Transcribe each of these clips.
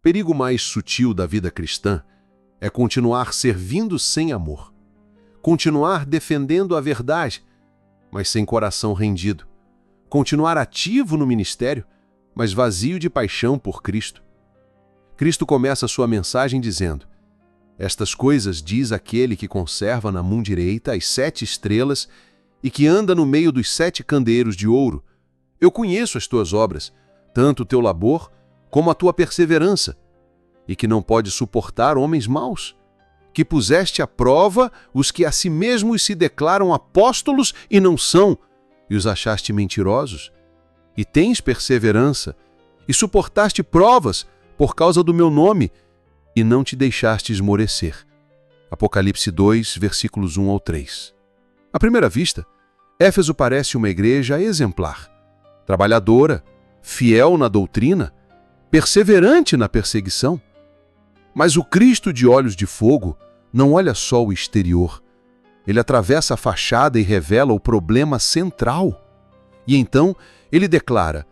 perigo mais sutil da vida cristã é continuar servindo sem amor. Continuar defendendo a verdade, mas sem coração rendido. Continuar ativo no ministério, mas vazio de paixão por Cristo. Cristo começa sua mensagem dizendo: "Estas coisas diz aquele que conserva na mão direita as 7 estrelas e que anda no meio dos 7 candeeiros de ouro. Eu conheço as tuas obras, tanto o teu labor como a tua perseverança, e que não pode suportar homens maus, que puseste à prova os que a si mesmos se declaram apóstolos e não são, e os achaste mentirosos. E tens perseverança, e suportaste provas por causa do meu nome, e não te deixaste esmorecer." Apocalipse 2, versículos 1 ao 3. À primeira vista, Éfeso parece uma igreja exemplar, trabalhadora, fiel na doutrina, perseverante na perseguição. Mas o Cristo de olhos de fogo não olha só o exterior. Ele atravessa a fachada e revela o problema central. E então ele declara: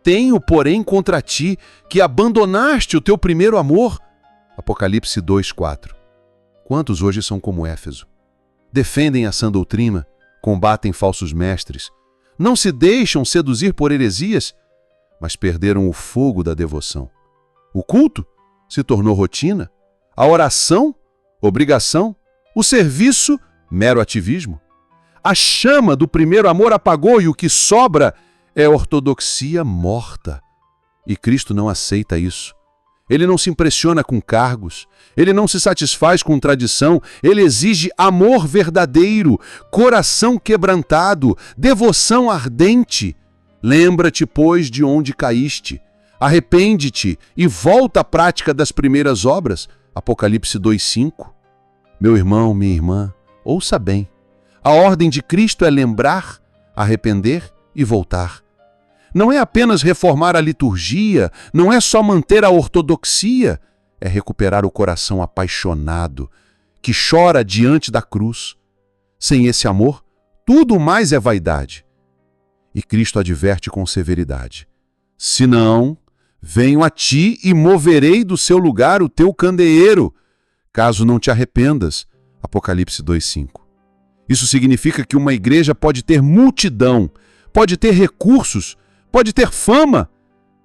"Tenho, porém, contra ti que abandonaste o teu primeiro amor." Apocalipse 2, 4. Quantos hoje são como Éfeso? Defendem a sã doutrina, combatem falsos mestres, não se deixam seduzir por heresias, mas perderam o fogo da devoção. O culto se tornou rotina, a oração, obrigação, o serviço, mero ativismo. A chama do primeiro amor apagou e o que sobra é ortodoxia morta. E Cristo não aceita isso. Ele não se impressiona com cargos, ele não se satisfaz com tradição, ele exige amor verdadeiro, coração quebrantado, devoção ardente. Lembra-te, pois, de onde caíste. Arrepende-te e volta à prática das primeiras obras. Apocalipse 2:5. Meu irmão, minha irmã, ouça bem. A ordem de Cristo é lembrar, arrepender e voltar. Não é apenas reformar a liturgia, não é só manter a ortodoxia, é recuperar o coração apaixonado, que chora diante da cruz. Sem esse amor, tudo mais é vaidade. E Cristo adverte com severidade: "Se não, venho a ti e moverei do seu lugar o teu candeeiro, caso não te arrependas." Apocalipse 2:5. Isso significa que uma igreja pode ter multidão, pode ter recursos, pode ter fama,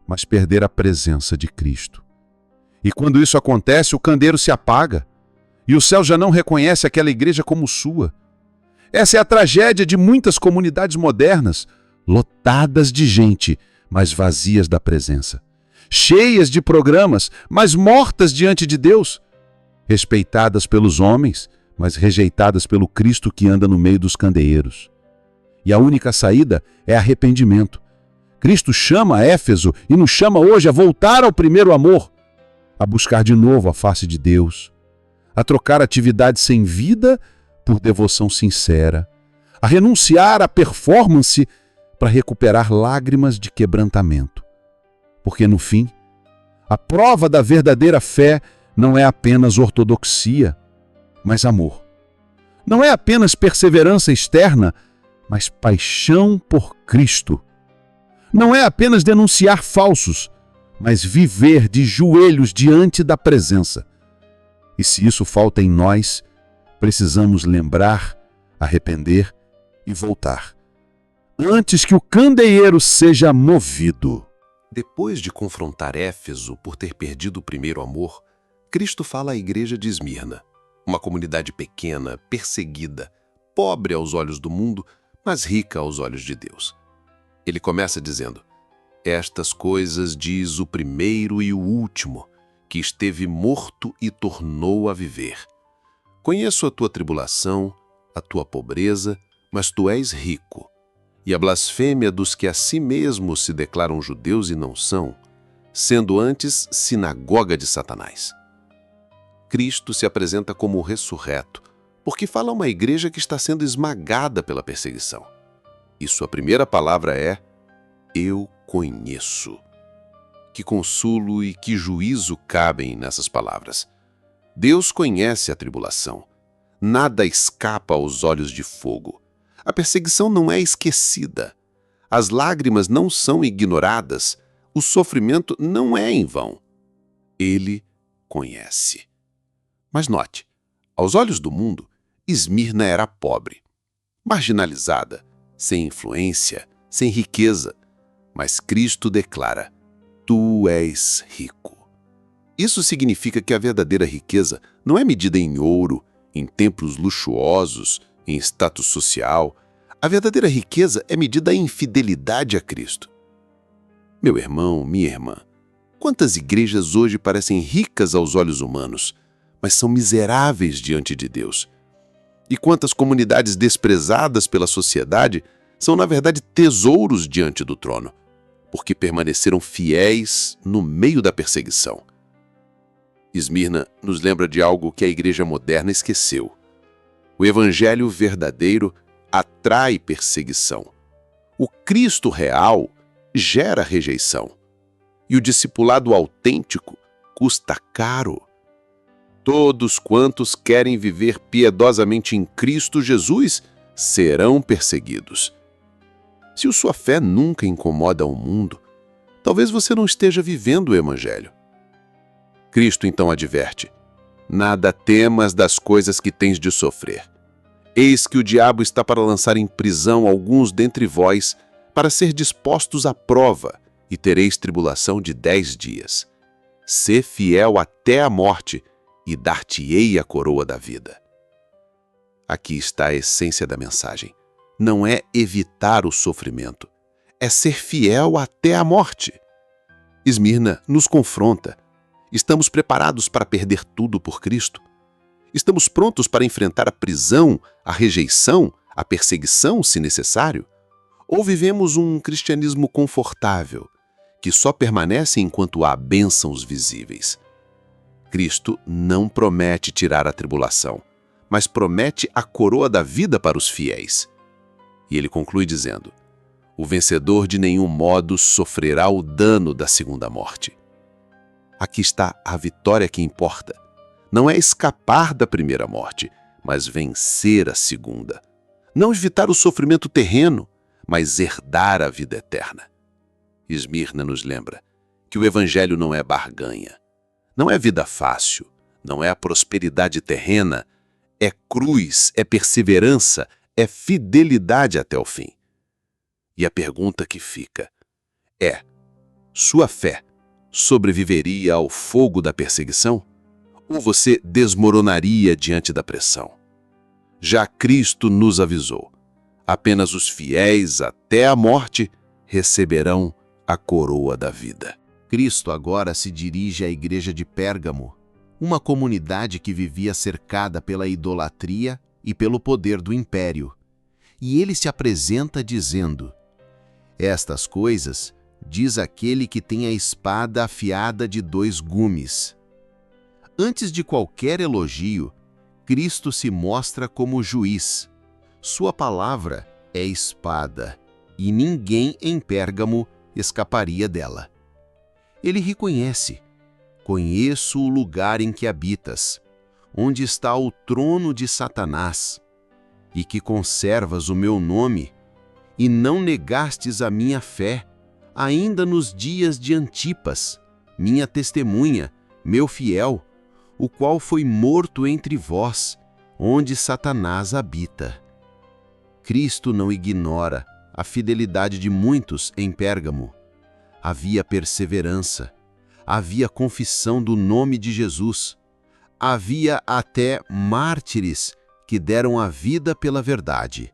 mas perder a presença de Cristo. E quando isso acontece, o candeeiro se apaga, e o céu já não reconhece aquela igreja como sua. Essa é a tragédia de muitas comunidades modernas, lotadas de gente, mas vazias da presença. Cheias de programas, mas mortas diante de Deus. Respeitadas pelos homens, mas rejeitadas pelo Cristo que anda no meio dos candeeiros. E a única saída é arrependimento. Cristo chama Éfeso e nos chama hoje a voltar ao primeiro amor, a buscar de novo a face de Deus, a trocar atividade sem vida por devoção sincera, a renunciar à performance para recuperar lágrimas de quebrantamento. Porque, no fim, a prova da verdadeira fé não é apenas ortodoxia, mas amor. Não é apenas perseverança externa, mas paixão por Cristo. Não é apenas denunciar falsos, mas viver de joelhos diante da presença. E se isso falta em nós, precisamos lembrar, arrepender e voltar, antes que o candeeiro seja movido. Depois de confrontar Éfeso por ter perdido o primeiro amor, Cristo fala à igreja de Esmirna, uma comunidade pequena, perseguida, pobre aos olhos do mundo, mas rica aos olhos de Deus. Ele começa dizendo: "Estas coisas diz o primeiro e o último, que esteve morto e tornou a viver. Conheço a tua tribulação, a tua pobreza, mas tu és rico, e a blasfêmia dos que a si mesmos se declaram judeus e não são, sendo antes sinagoga de Satanás." Cristo se apresenta como o ressurreto, porque fala a uma igreja que está sendo esmagada pela perseguição. E sua primeira palavra é: "Eu conheço." Que consolo e que juízo cabem nessas palavras. Deus conhece a tribulação. Nada escapa aos olhos de fogo. A perseguição não é esquecida. As lágrimas não são ignoradas. O sofrimento não é em vão. Ele conhece. Mas note, aos olhos do mundo, Esmirna era pobre, marginalizada, sem influência, sem riqueza. Mas Cristo declara: tu és rico. Isso significa que a verdadeira riqueza não é medida em ouro, em templos luxuosos, em status social. A verdadeira riqueza é medida em fidelidade a Cristo. Meu irmão, minha irmã, quantas igrejas hoje parecem ricas aos olhos humanos, mas são miseráveis diante de Deus? E quantas comunidades desprezadas pela sociedade são, na verdade, tesouros diante do trono, porque permaneceram fiéis no meio da perseguição. Esmirna nos lembra de algo que a igreja moderna esqueceu. O evangelho verdadeiro atrai perseguição. O Cristo real gera rejeição. E o discipulado autêntico custa caro. Todos quantos querem viver piedosamente em Cristo Jesus serão perseguidos. Se sua fé nunca incomoda o mundo, talvez você não esteja vivendo o evangelho. Cristo então adverte: nada temas das coisas que tens de sofrer. Eis que o diabo está para lançar em prisão alguns dentre vós, para ser dispostos à prova, e tereis tribulação de 10 dias. Sê fiel até a morte, e dar-te-ei a coroa da vida. Aqui está a essência da mensagem. Não é evitar o sofrimento, é ser fiel até a morte. Esmirna nos confronta. Estamos preparados para perder tudo por Cristo? Estamos prontos para enfrentar a prisão, a rejeição, a perseguição, se necessário? Ou vivemos um cristianismo confortável, que só permanece enquanto há bênçãos visíveis? Cristo não promete tirar a tribulação, mas promete a coroa da vida para os fiéis. E ele conclui dizendo: o vencedor de nenhum modo sofrerá o dano da segunda morte. Aqui está a vitória que importa. Não é escapar da primeira morte, mas vencer a segunda. Não evitar o sofrimento terreno, mas herdar a vida eterna. Esmirna nos lembra que o evangelho não é barganha, não é vida fácil, não é a prosperidade terrena, é cruz, é perseverança, é fidelidade até o fim. E a pergunta que fica é: sua fé sobreviveria ao fogo da perseguição? Ou você desmoronaria diante da pressão? Já Cristo nos avisou: apenas os fiéis até a morte receberão a coroa da vida. Cristo agora se dirige à igreja de Pérgamo, uma comunidade que vivia cercada pela idolatria e pelo poder do império. E ele se apresenta dizendo: estas coisas diz aquele que tem a espada afiada de 2 gumes. Antes de qualquer elogio, Cristo se mostra como juiz. Sua palavra é espada, e ninguém em Pérgamo escaparia dela. Ele reconhece: conheço o lugar em que habitas, onde está o trono de Satanás, e que conservas o meu nome, e não negastes a minha fé, ainda nos dias de Antipas, minha testemunha, meu fiel, o qual foi morto entre vós, onde Satanás habita. Cristo não ignora a fidelidade de muitos em Pérgamo. Havia perseverança, havia confissão do nome de Jesus, havia até mártires que deram a vida pela verdade.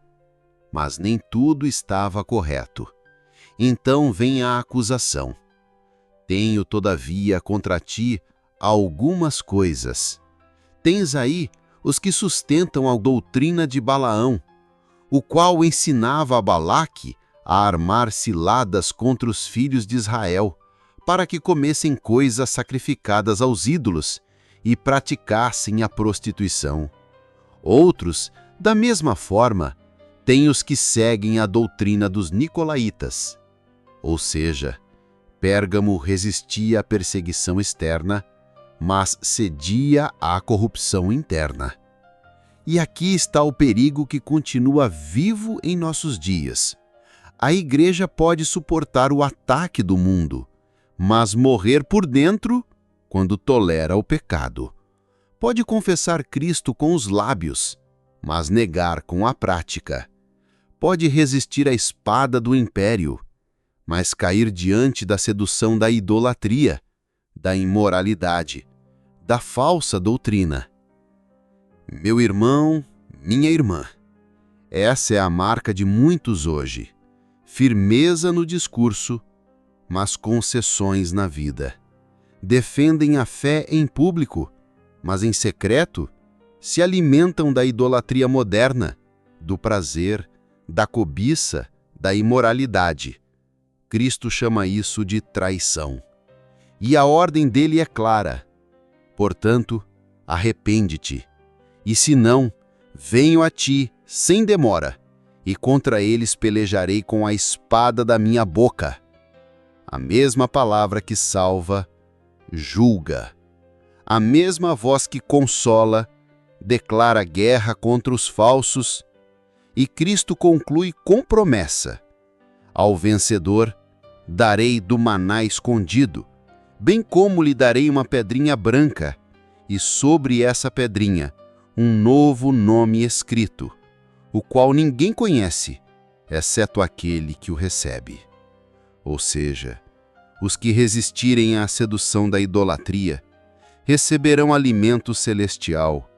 Mas nem tudo estava correto. Então vem a acusação: tenho, todavia, contra ti algumas coisas. Tens aí os que sustentam a doutrina de Balaão, o qual ensinava a Balaque a armar ciladas contra os filhos de Israel, para que comessem coisas sacrificadas aos ídolos e praticassem a prostituição. Outros, da mesma forma, têm os que seguem a doutrina dos nicolaítas. Ou seja, Pérgamo resistia à perseguição externa, mas cedia à corrupção interna. E aqui está o perigo que continua vivo em nossos dias. A igreja pode suportar o ataque do mundo, mas morrer por dentro quando tolera o pecado. Pode confessar Cristo com os lábios, mas negar com a prática. Pode resistir à espada do império, mas cair diante da sedução da idolatria, da imoralidade, da falsa doutrina. Meu irmão, minha irmã, essa é a marca de muitos hoje. Firmeza no discurso, mas concessões na vida. Defendem a fé em público, mas em secreto se alimentam da idolatria moderna, do prazer, da cobiça, da imoralidade. Cristo chama isso de traição. E a ordem dele é clara. Portanto, arrepende-te. E se não, venho a ti sem demora, e contra eles pelejarei com a espada da minha boca. A mesma palavra que salva, julga. A mesma voz que consola, declara guerra contra os falsos, e Cristo conclui com promessa: ao vencedor darei do maná escondido, bem como lhe darei uma pedrinha branca, e sobre essa pedrinha um novo nome escrito, o qual ninguém conhece, exceto aquele que o recebe. Ou seja, os que resistirem à sedução da idolatria receberão alimento celestial,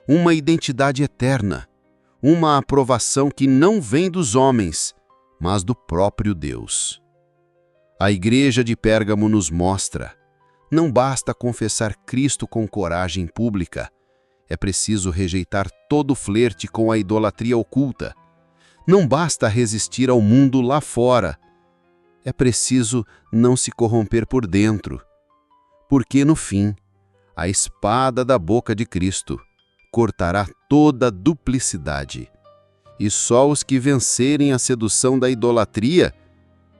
uma identidade eterna, uma aprovação que não vem dos homens, mas do próprio Deus. A igreja de Pérgamo nos mostra: não basta confessar Cristo com coragem pública, é preciso rejeitar todo flerte com a idolatria oculta. Não basta resistir ao mundo lá fora, é preciso não se corromper por dentro, porque no fim, a espada da boca de Cristo cortará toda duplicidade, e só os que vencerem a sedução da idolatria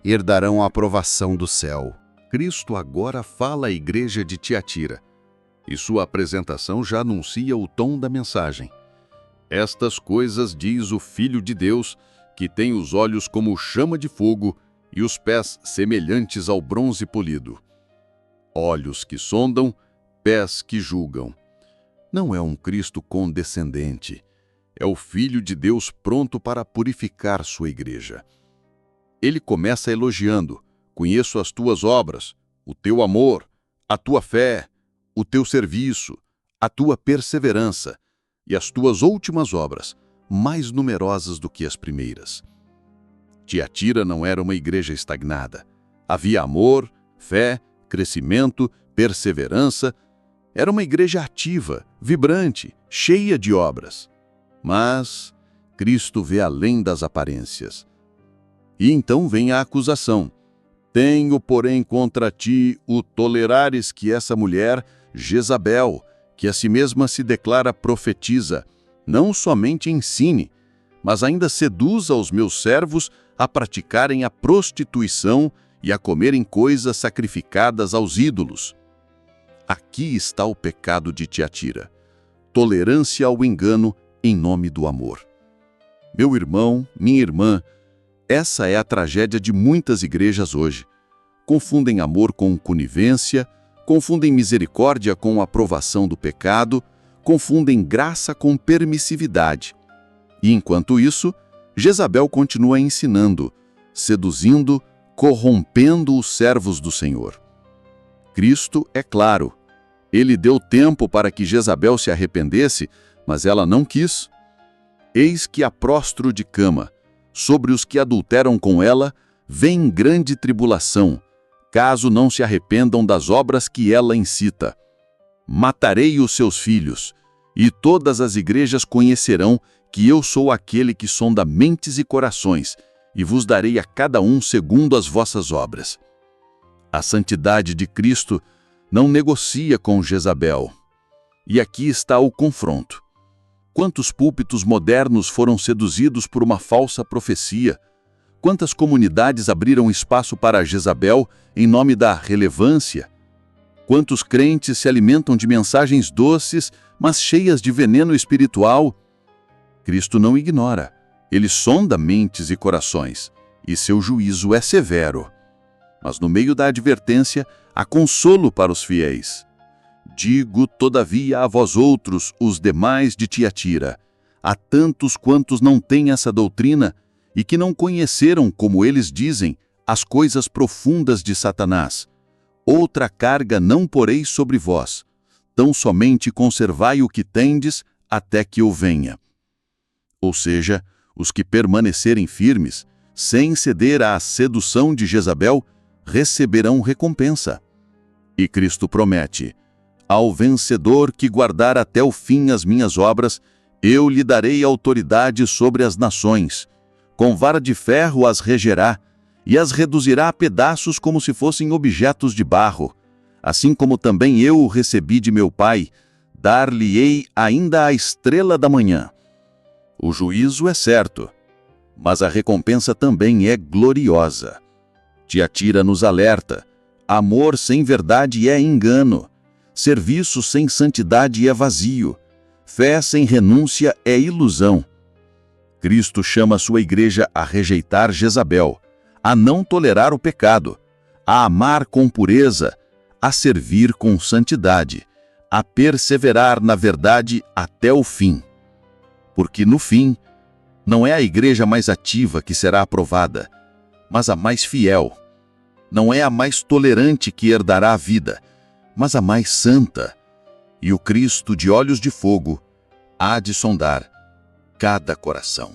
herdarão a aprovação do céu. Cristo agora fala à igreja de Tiatira, e sua apresentação já anuncia o tom da mensagem. Estas coisas diz o Filho de Deus, que tem os olhos como chama de fogo e os pés semelhantes ao bronze polido. Olhos que sondam, pés que julgam. Não é um Cristo condescendente, é o Filho de Deus pronto para purificar sua igreja. Ele começa elogiando: conheço as tuas obras, o teu amor, a tua fé, o teu serviço, a tua perseverança e as tuas últimas obras, mais numerosas do que as primeiras. Tiatira não era uma igreja estagnada. Havia amor, fé, crescimento, perseverança. Era uma igreja ativa, vibrante, cheia de obras. Mas Cristo vê além das aparências. E então vem a acusação: tenho, porém, contra ti o tolerares que essa mulher, Jezabel, que a si mesma se declara profetiza, não somente ensine, mas ainda seduza os meus servos a praticarem a prostituição e a comerem coisas sacrificadas aos ídolos. Aqui está o pecado de Tiatira: tolerância ao engano em nome do amor. Meu irmão, minha irmã, essa é a tragédia de muitas igrejas hoje. Confundem amor com conivência, confundem misericórdia com aprovação do pecado, confundem graça com permissividade. E enquanto isso, Jezabel continua ensinando, seduzindo, corrompendo os servos do Senhor. Cristo é claro. Ele deu tempo para que Jezabel se arrependesse, mas ela não quis. Eis que a prostro de cama, sobre os que adulteram com ela, vem grande tribulação, caso não se arrependam das obras que ela incita. Matarei os seus filhos, e todas as igrejas conhecerão que eu sou aquele que sonda mentes e corações, e vos darei a cada um segundo as vossas obras. A santidade de Cristo não negocia com Jezabel. E aqui está o confronto. Quantos púlpitos modernos foram seduzidos por uma falsa profecia? Quantas comunidades abriram espaço para Jezabel em nome da relevância? Quantos crentes se alimentam de mensagens doces, mas cheias de veneno espiritual? Cristo não ignora. Ele sonda mentes e corações, e seu juízo é severo. Mas no meio da advertência, há consolo para os fiéis. Digo, todavia, a vós outros, os demais de Tiatira, a tantos quantos não têm essa doutrina e que não conheceram, como eles dizem, as coisas profundas de Satanás. Outra carga não porei sobre vós, tão somente conservai o que tendes até que eu venha. Ou seja, os que permanecerem firmes, sem ceder à sedução de Jezabel, receberão recompensa. E Cristo promete: ao vencedor que guardar até o fim as minhas obras, eu lhe darei autoridade sobre as nações. Com vara de ferro as regerá, e as reduzirá a pedaços como se fossem objetos de barro. Assim como também eu o recebi de meu Pai, dar-lhe-ei ainda a estrela da manhã. O juízo é certo, mas a recompensa também é gloriosa. Tiatira nos alerta: amor sem verdade é engano, serviço sem santidade é vazio, fé sem renúncia é ilusão. Cristo chama sua igreja a rejeitar Jezabel, a não tolerar o pecado, a amar com pureza, a servir com santidade, a perseverar na verdade até o fim. Porque no fim, não é a igreja mais ativa que será aprovada, mas a mais fiel. Não é a mais tolerante que herdará a vida, mas a mais santa. E o Cristo de olhos de fogo há de sondar cada coração.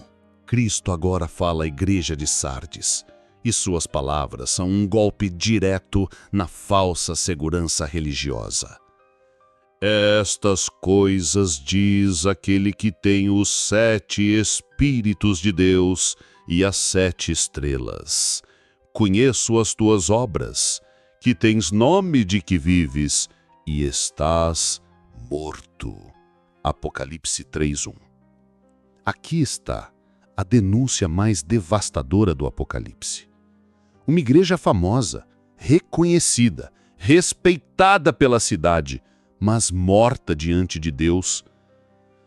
Cristo agora fala à igreja de Sardes, e suas palavras são um golpe direto na falsa segurança religiosa. Estas coisas diz aquele que tem os 7 Espíritos de Deus e as 7 estrelas. Conheço as tuas obras, que tens nome de que vives e estás morto. Apocalipse 3:1. Aqui está a denúncia mais devastadora do Apocalipse. Uma igreja famosa, reconhecida, respeitada pela cidade, mas morta diante de Deus.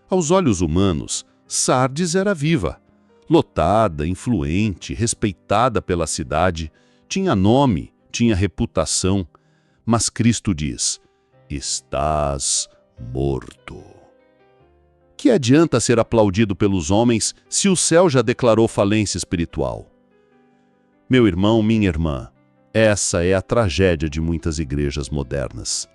Aos olhos humanos, Sardes era viva, lotada, influente, respeitada pela cidade, tinha nome, tinha reputação, mas Cristo diz: estás morto. Que adianta ser aplaudido pelos homens se o céu já declarou falência espiritual? Meu irmão, minha irmã, essa é a tragédia de muitas igrejas modernas.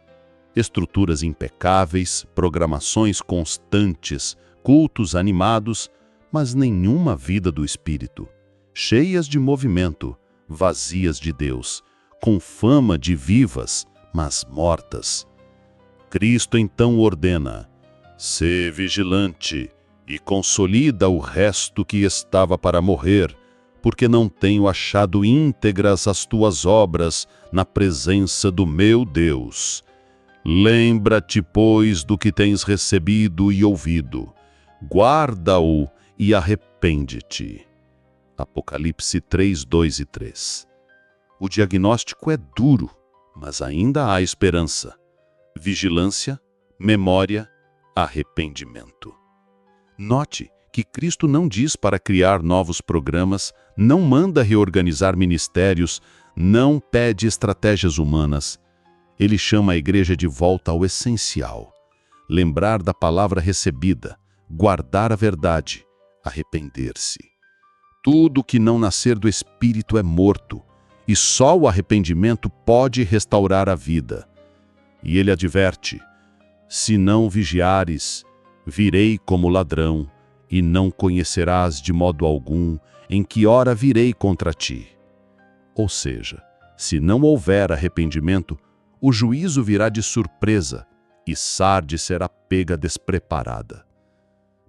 Estruturas impecáveis, programações constantes, cultos animados, mas nenhuma vida do Espírito, cheias de movimento, vazias de Deus, com fama de vivas, mas mortas. Cristo então ordena: sê vigilante e consolida o resto que estava para morrer, porque não tenho achado íntegras as tuas obras na presença do meu Deus. Lembra-te, pois, do que tens recebido e ouvido. Guarda-o e arrepende-te. Apocalipse 3, 2 e 3. O diagnóstico é duro, mas ainda há esperança. Vigilância, memória, arrependimento. Note que Cristo não diz para criar novos programas, não manda reorganizar ministérios, não pede estratégias humanas. Ele chama a igreja de volta ao essencial. Lembrar da palavra recebida, guardar a verdade, arrepender-se. Tudo que não nascer do Espírito é morto, e só o arrependimento pode restaurar a vida. E ele adverte: se não vigiares, virei como ladrão, e não conhecerás de modo algum em que hora virei contra ti. Ou seja, se não houver arrependimento, o juízo virá de surpresa, e Sardes será pega despreparada.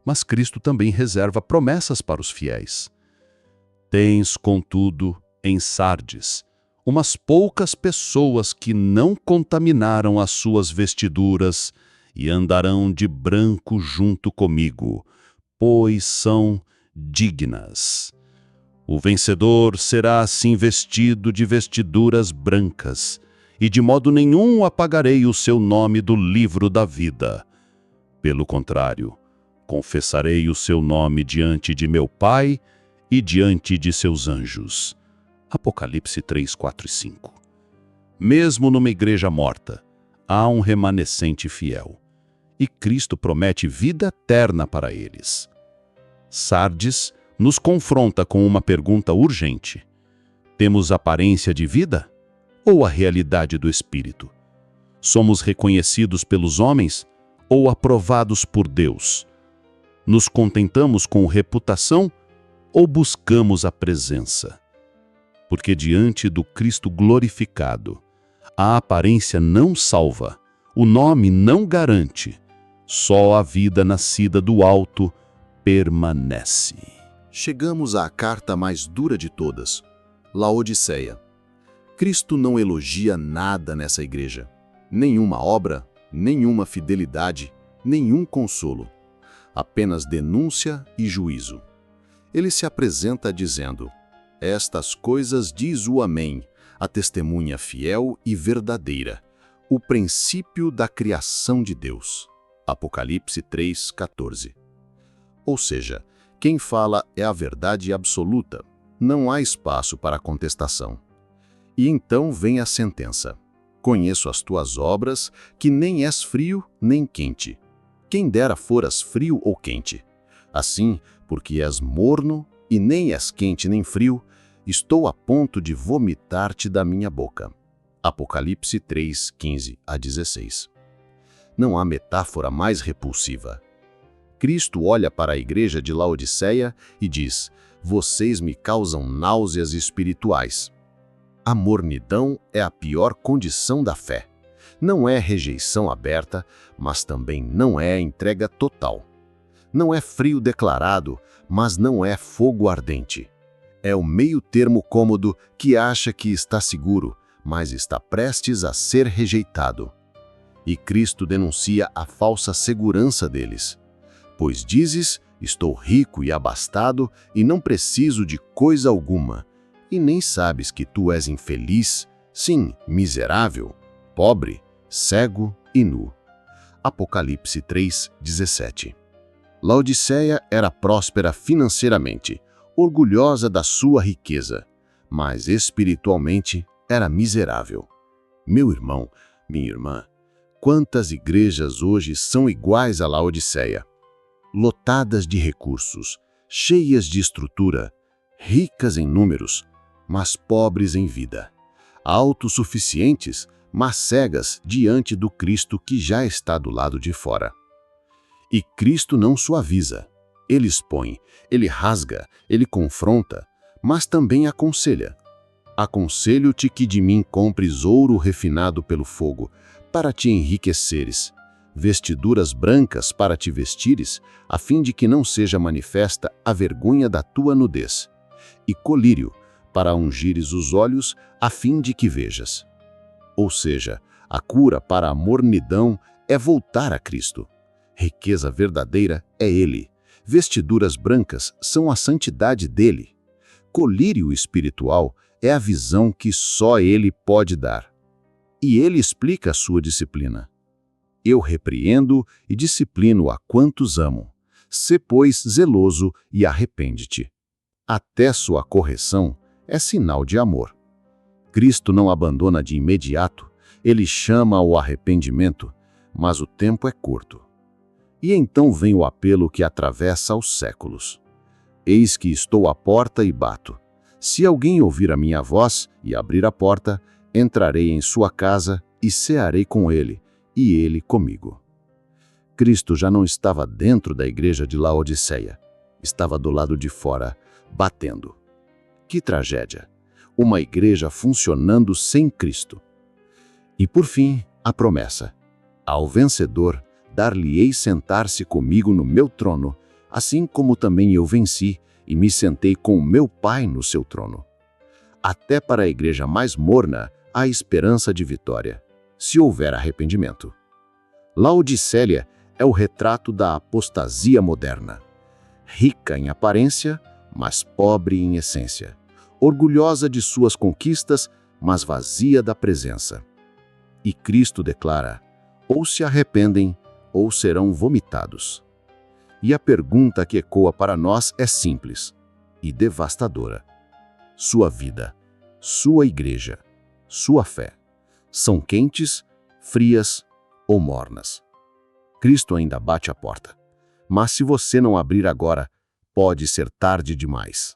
Mas Cristo também reserva promessas para os fiéis. Tens, contudo, em Sardes, umas poucas pessoas que não contaminaram as suas vestiduras e andarão de branco junto comigo, pois são dignas. O vencedor será assim vestido de vestiduras brancas, e de modo nenhum apagarei o seu nome do livro da vida. Pelo contrário, confessarei o seu nome diante de meu Pai e diante de seus anjos. Apocalipse 3, 4 e 5. Mesmo numa igreja morta, há um remanescente fiel, e Cristo promete vida eterna para eles. Sardes nos confronta com uma pergunta urgente: temos aparência de vida ou a realidade do Espírito? Somos reconhecidos pelos homens ou aprovados por Deus? Nos contentamos com reputação ou buscamos a presença? Porque diante do Cristo glorificado, a aparência não salva, o nome não garante, só a vida nascida do alto permanece. Chegamos à carta mais dura de todas, Laodiceia. Cristo não elogia nada nessa igreja. Nenhuma obra, nenhuma fidelidade, nenhum consolo. Apenas denúncia e juízo. Ele se apresenta dizendo: estas coisas diz o Amém, a testemunha fiel e verdadeira, o princípio da criação de Deus. Apocalipse 3:14. Ou seja, quem fala é a verdade absoluta. Não há espaço para contestação. E então vem a sentença: conheço as tuas obras, que nem és frio nem quente. Quem dera foras frio ou quente. Assim, porque és morno e nem és quente nem frio, estou a ponto de vomitar-te da minha boca. Apocalipse 3:15-16. Não há metáfora mais repulsiva. Cristo olha para a igreja de Laodiceia e diz: vocês me causam náuseas espirituais. A mornidão é a pior condição da fé. Não é rejeição aberta, mas também não é entrega total. Não é frio declarado, mas não é fogo ardente. É o meio termo cômodo que acha que está seguro, mas está prestes a ser rejeitado. E Cristo denuncia a falsa segurança deles. Pois dizes: estou rico e abastado e não preciso de coisa alguma, e nem sabes que tu és infeliz, sim, miserável, pobre, cego e nu. Apocalipse 3:17. Laodiceia era próspera financeiramente, orgulhosa da sua riqueza, mas espiritualmente era miserável. Meu irmão, minha irmã, quantas igrejas hoje são iguais a Laodiceia? Lotadas de recursos, cheias de estrutura, ricas em números, mas pobres em vida, autossuficientes, mas cegas diante do Cristo que já está do lado de fora. E Cristo não suaviza, ele expõe, ele rasga, ele confronta, mas também aconselha. Aconselho-te que de mim compres ouro refinado pelo fogo, para te enriqueceres, vestiduras brancas para te vestires, a fim de que não seja manifesta a vergonha da tua nudez, e colírio, para ungires os olhos, a fim de que vejas. Ou seja, a cura para a mornidão é voltar a Cristo. Riqueza verdadeira é Ele. Vestiduras brancas são a santidade dele. Colírio espiritual é a visão que só Ele pode dar. E Ele explica a sua disciplina. Eu repreendo e disciplino a quantos amo. Sê, pois, zeloso e arrepende-te. Até sua correção é sinal de amor. Cristo não abandona de imediato, ele chama ao arrependimento, mas o tempo é curto. E então vem o apelo que atravessa os séculos. Eis que estou à porta e bato. Se alguém ouvir a minha voz e abrir a porta, entrarei em sua casa e cearei com ele, e ele comigo. Cristo já não estava dentro da igreja de Laodiceia, estava do lado de fora, batendo. Que tragédia! Uma igreja funcionando sem Cristo. E por fim, a promessa: ao vencedor, dar-lhe-ei sentar-se comigo no meu trono, assim como também eu venci e me sentei com o meu Pai no seu trono. Até para a igreja mais morna, há esperança de vitória, se houver arrependimento. Laodiceia é o retrato da apostasia moderna. Rica em aparência, mas pobre em essência. Orgulhosa de suas conquistas, mas vazia da presença. E Cristo declara: ou se arrependem, ou serão vomitados. E a pergunta que ecoa para nós é simples e devastadora. Sua vida, sua igreja, sua fé, são quentes, frias ou mornas. Cristo ainda bate à porta. Mas se você não abrir agora, pode ser tarde demais.